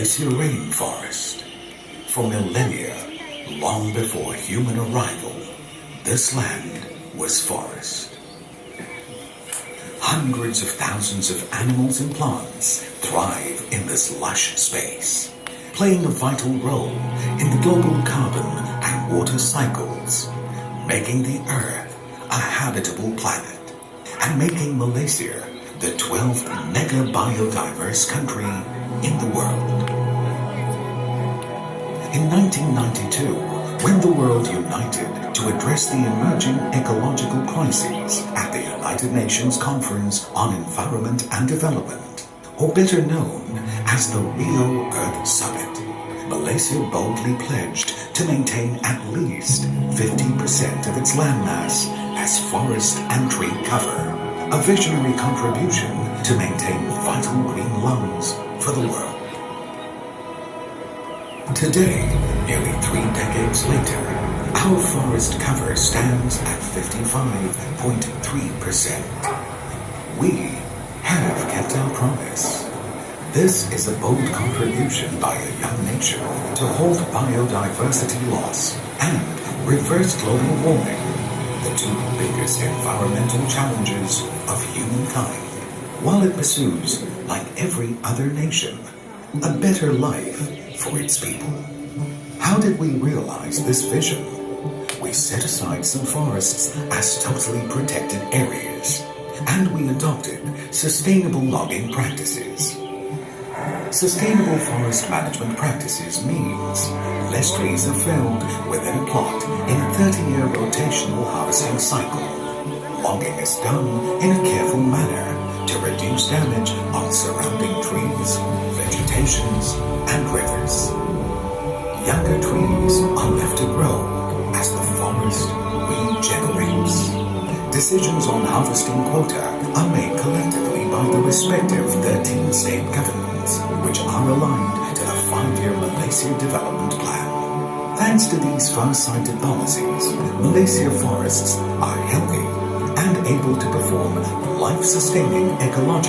Malasia rainforest. For millennia, long before human arrival, this land was forest. Hundreds of thousands of animals and plants thrive in this lush space, playing a vital role in the global carbon and water cycles, making the Earth a habitable planet, and making Malaysia the 12th mega biodiverse country in the world. In 1992, when the world united to address the emerging ecological crises at the United Nations Conference on Environment and Development, or better known as the Rio Earth Summit, Malaysia boldly pledged to maintain at least 50% of its landmass as forest and tree cover, a visionary contribution to maintain vital green lungs for the world. Today, nearly 3 decades later, our forest cover stands at 55.3%. We have kept our promise. This is a bold contribution by a young nation to halt biodiversity loss and reverse global warming, the 2 biggest environmental challenges of humankind, while it pursues, like every other nation, a better life for its people. How did we realize this vision? We set aside some forests as totally protected areas, and we adopted sustainable logging practices. Sustainable forest management practices means less trees are felled within a plot in a 30-year rotational harvesting cycle. Logging is done in a careful manner to reduce damage on surrounding trees, vegetations, and rivers. Younger trees are left to grow as the forest regenerates. Decisions on harvesting quota are made collectively by the respective 13 state governments, which are aligned to the 5-year Malaysia Development Plan. Thanks to these far-sighted policies, Malaysia forests are healthy and able to perform life-sustaining ecological